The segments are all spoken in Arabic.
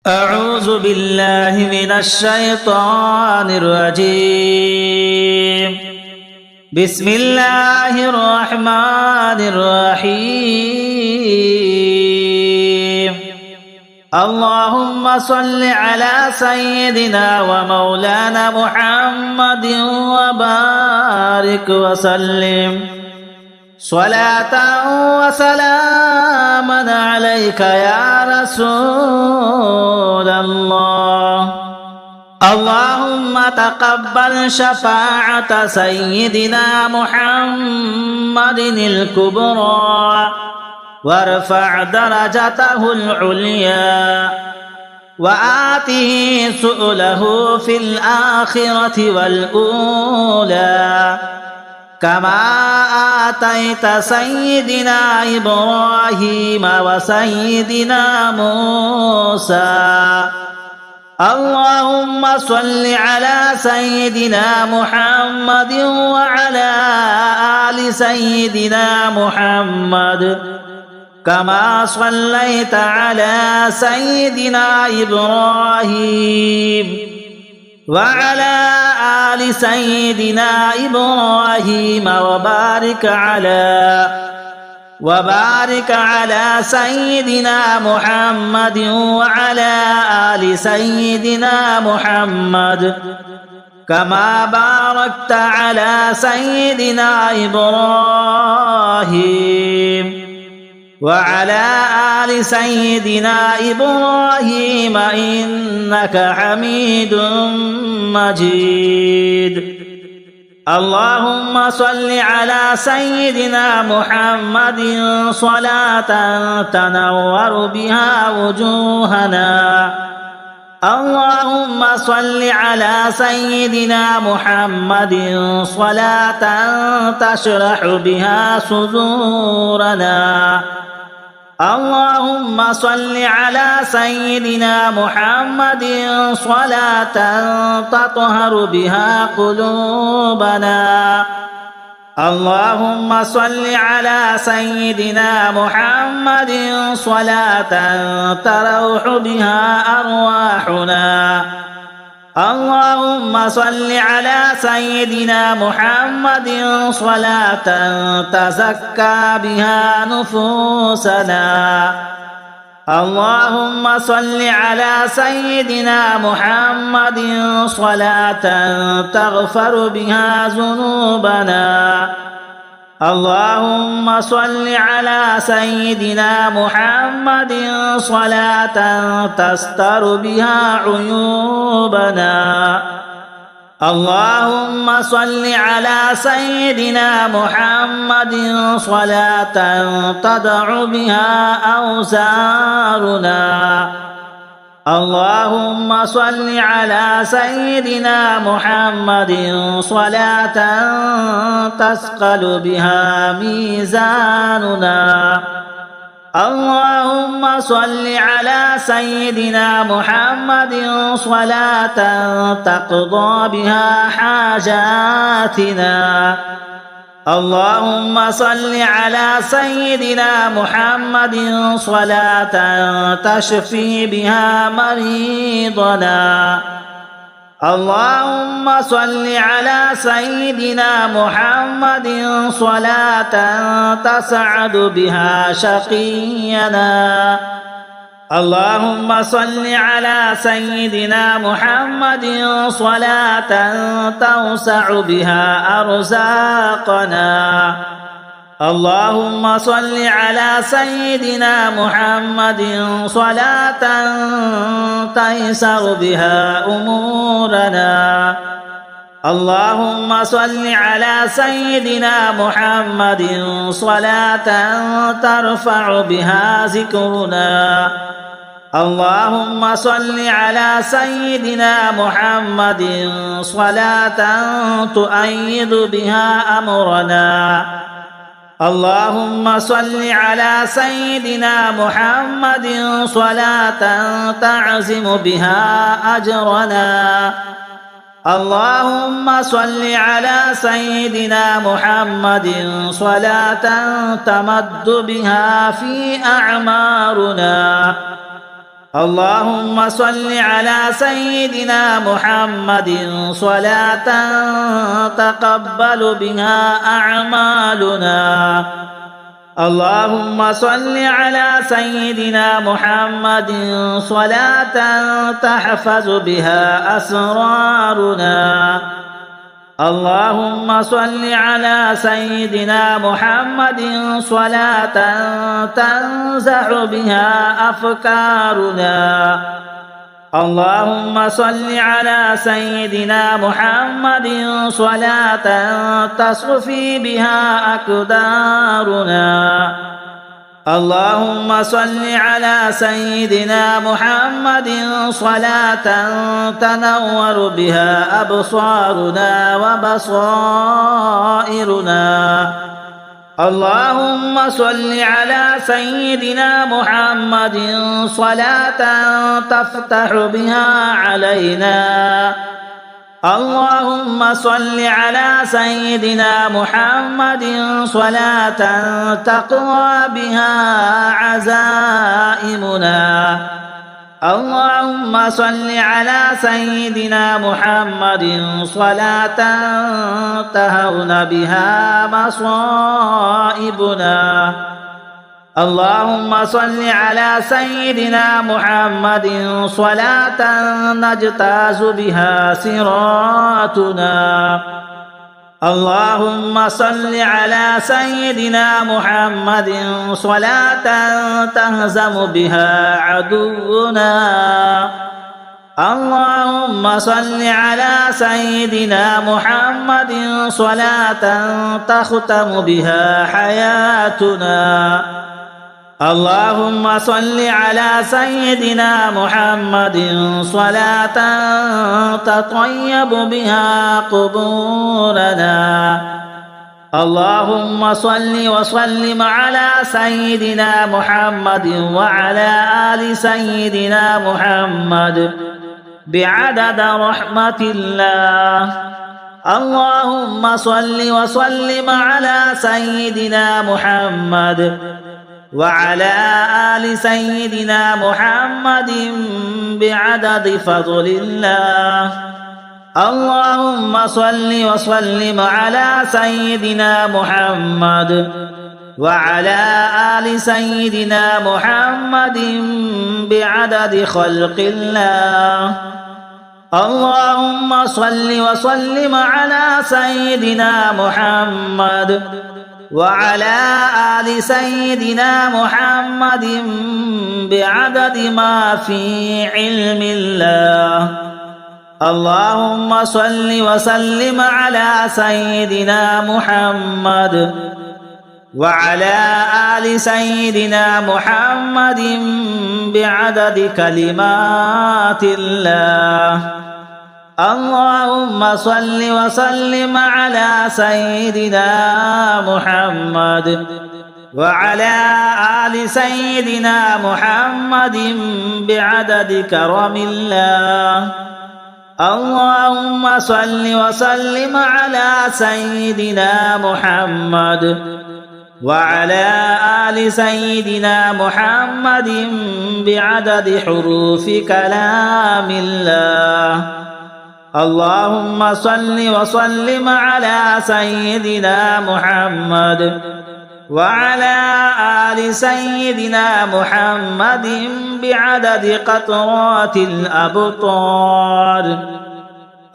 أعوذ بالله من الشيطان الرجيم. بسم الله الرحمن الرحيم. اللهم صل على سيدنا ومولانا محمد وبارك وسلم صلاة وسلاما عليك يا رسول الله. اللهم تقبل شفاعة سيدنا محمد الكبرى وارفع درجته العليا وآته سؤله في الآخرة والأولى كما آتيت سيدنا إبراهيم وسيدنا موسى. اللهم صل على سيدنا محمد وعلى آل سيدنا محمد كما صليت على سيدنا إبراهيم وعلى آل سيدنا إبراهيم وبارك على سيدنا محمد وعلى آل سيدنا محمد كما باركت على سيدنا إبراهيم وعلى آل سيدنا إبراهيم إنك حميد مجيد. اللهم صل على سيدنا محمد صلاة تنور بها وجوهنا. اللهم صل على سيدنا محمد صلاة تشرح بها صدورنا. اللهم صل على سيدنا محمد صلاة تطهر بها قلوبنا. اللهم صل على سيدنا محمد صلاة تروح بها أرواحنا. اللهم صل على سيدنا محمد صلاة تزكى بها نفوسنا. اللهم صل على سيدنا محمد صلاة تغفر بها ذنوبنا. اللهم صل على سيدنا محمد صلاة تستر بها عيوبنا. اللهم صل على سيدنا محمد صلاة تدع بها أوزارنا. اللهم صل على سيدنا محمد صلاة تثقل بها ميزاننا. اللهم صل على سيدنا محمد صلاة تقضى بها حاجاتنا. اللهم صل على سيدنا محمد صلاة تشفي بها مريضنا. اللهم صل على سيدنا محمد صلاة تسعد بها شقينا. اللهم صل على سيدنا محمد صلاة توسع بها أرزاقنا. اللهم صل على سيدنا محمد صلاة تيسر بها أمورنا. اللهم صل على سيدنا محمد صلاة ترفع بها ذكرنا. اللهم صل على سيدنا محمد صلاة تؤيد بها أمرنا. اللهم صل على سيدنا محمد صلاة تعزم بها أجرنا. اللهم صل على سيدنا محمد صلاة تمد بها في أعمارنا. اللهم صل على سيدنا محمد صلاة تقبل بها أعمالنا. اللهم صل على سيدنا محمد صلاة تحفظ بها أسرارنا. اللهم صل على سيدنا محمد صلاة تنزع بها أفكارنا. اللهم صل على سيدنا محمد صلاة تصفي بها أقدارنا. اللهم صل على سيدنا محمد صلاة تنور بها أبصارنا وبصائرنا. اللهم صل على سيدنا محمد صلاة تفتح بها علينا. اللهم صل على سيدنا محمد صلاة تقوى بها عزائمنا. اللهم صل على سيدنا محمد صلاة تهون بها مصائبنا. اللهم صل على سيدنا محمد صلاة نجتاز بها صراطنا. اللهم صل على سيدنا محمد صلاة تهزم بها عدونا. اللهم صل على سيدنا محمد صلاة تختم بها حياتنا. اللهم صل على سيدنا محمد صلاة تطيب بها قبورنا. اللهم صل وسلم على سيدنا محمد وعلى آل سيدنا محمد بعدد رحمة الله. اللهم صل وسلم على سيدنا محمد وعلى آل سيدنا محمد بعدد فضل الله. اللهم صل وسلم على سيدنا محمد وعلى آل سيدنا محمد بعدد خلق الله. اللهم صل وسلم على سيدنا محمد وعلى آل سيدنا محمد بعدد ما في علم الله. اللهم صل وسلم على سيدنا محمد وعلى آل سيدنا محمد بعدد كلمات الله. اللهم صل وسلم على سيدنا محمد وعلى آل سيدنا محمد بعدد كرم الله. اللهم صل وسلم على سيدنا محمد وعلى آل سيدنا محمد بعدد حروف كلام الله. اللهم صل وسلم على سيدنا محمد وعلى آل سيدنا محمد بعدد قطرات الأبطال.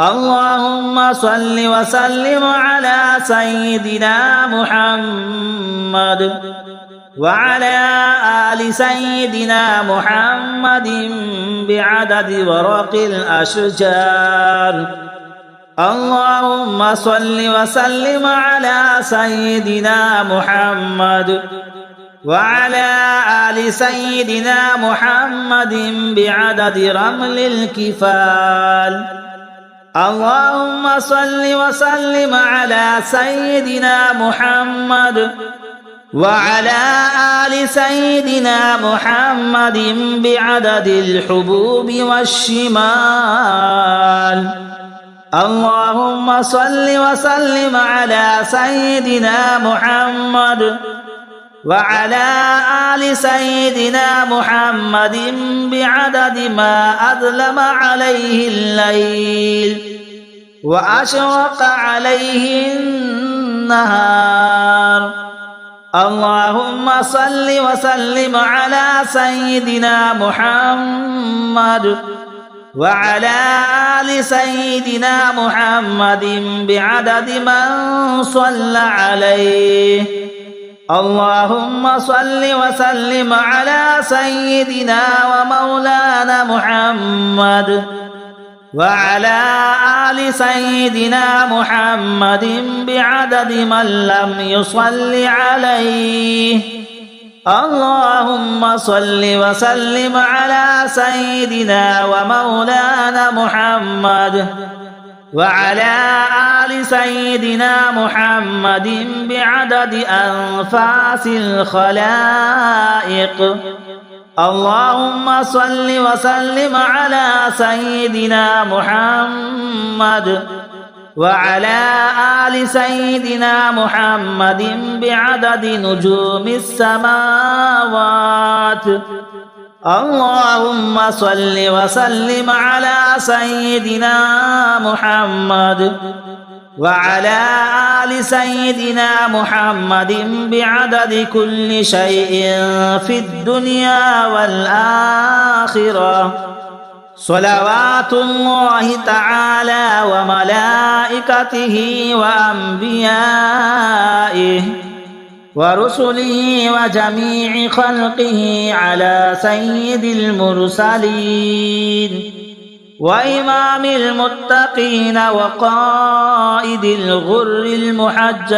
اللهم صل وسلم على سيدنا محمد وعلى آل سيدنا محمد بعدد ورق الأشجار. اللهم صل وسلم على سيدنا محمد وعلى آل سيدنا محمد بعدد رمل الكفال. اللهم صل وسلم على سيدنا محمد وعلى آل سيدنا محمد بعدد الحبوب والشمال. اللهم صل وسلم على سيدنا محمد وعلى آل سيدنا محمد بعدد ما أظلم عليه الليل وأشرق عليه النهار. اللهم صل وسلم على سيدنا محمد وعلى آل سيدنا محمد بعدد من صلى عليه. اللهم صل وسلم على سيدنا ومولانا محمد وعلى آل سيدنا محمد بعدد من لم يصل عليه. اللهم صل وسلم على سيدنا ومولانا محمد وعلى آل سيدنا محمد بعدد أنفاس الخلائق. اللهم صل وسلم على سيدنا محمد وعلى آل سيدنا محمد بعدد نجوم السماوات. اللهم صل وسلم على سيدنا محمد وعلى آل سيدنا محمد بعدد كل شيء في الدنيا والآخرة. صلوات الله تعالى وملائكته وأنبيائه ورسله وجميع خلقه على سيد المرسلين وإمام المتقين وقائد الغر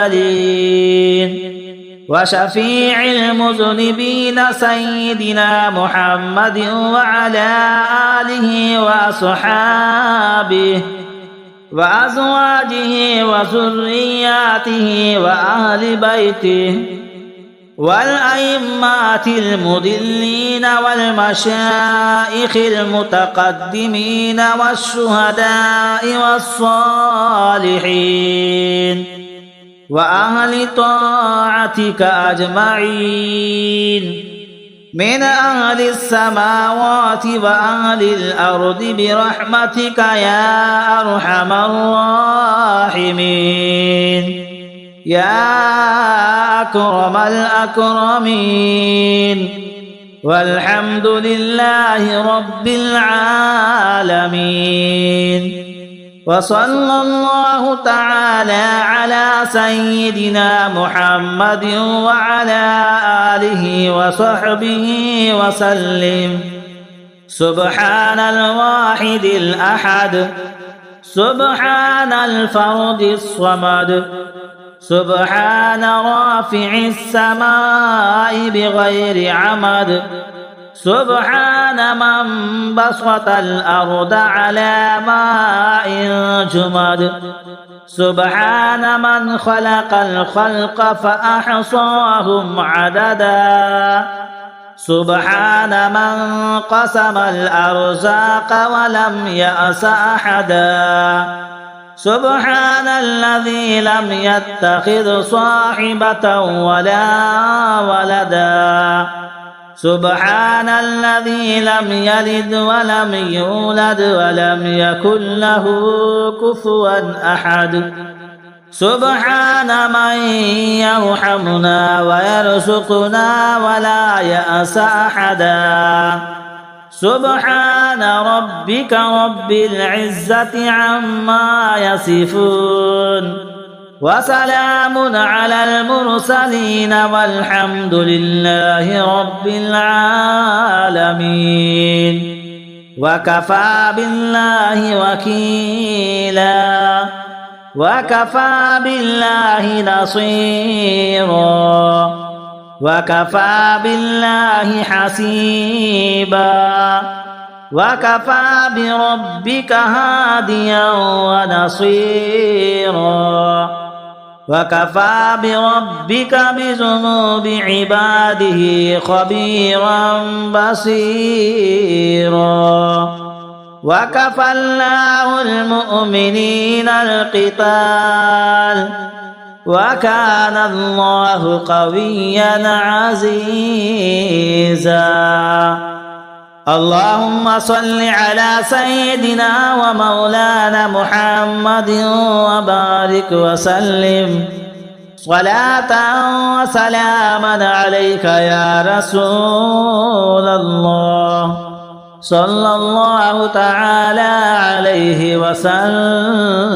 المحجلين وشفيع المذنبين سيدنا محمد وعلى آله وأصحابه وأزواجه وذرياته وأهل بيته والأئمة المضلين والمشايخ المتقدمين والشهداء والصالحين وأهل طاعتك أجمعين من أهل السماوات وأهل الأرض برحمتك يا أرحم الراحمين يا أكرم الأكرمين. والحمد لله رب العالمين. وصلى الله تعالى على سيدنا محمد وعلى آله وصحبه وسلم. سبحان الواحد الأحد سبحان الفرد الصمد سبحان رافع السماء بغير عمد سبحان من بسط الأرض على ماء جمد سبحان من خلق الخلق فأحصاهم عددا سبحان من قسم الأرزاق ولم يأس أحدا سبحان الذي لم يتخذ صاحبة ولا ولدا سبحان الذي لم يلد ولم يولد ولم يكن له كفوا أحد سبحان من يرحمنا ويرزقنا ولا يأس أحدا سبحان ربك رب العزة عما يصفون وسلام على المرسلين والحمد لله رب العالمين. وكفى بالله وكيلا وكفى بالله نصيرا وكفى بالله حسيبا وكفى بربك هاديا ونصيرا وكفى بربك بذنوب عباده خبيرا بصيرا وكفى الله المؤمنين القتال وكان الله قويا عزيزا. اللهم صل على سيدنا ومولانا محمد وبارك وسلم صلاة وسلاما عليك يا رسول الله صلى الله تعالى عليه وسلم.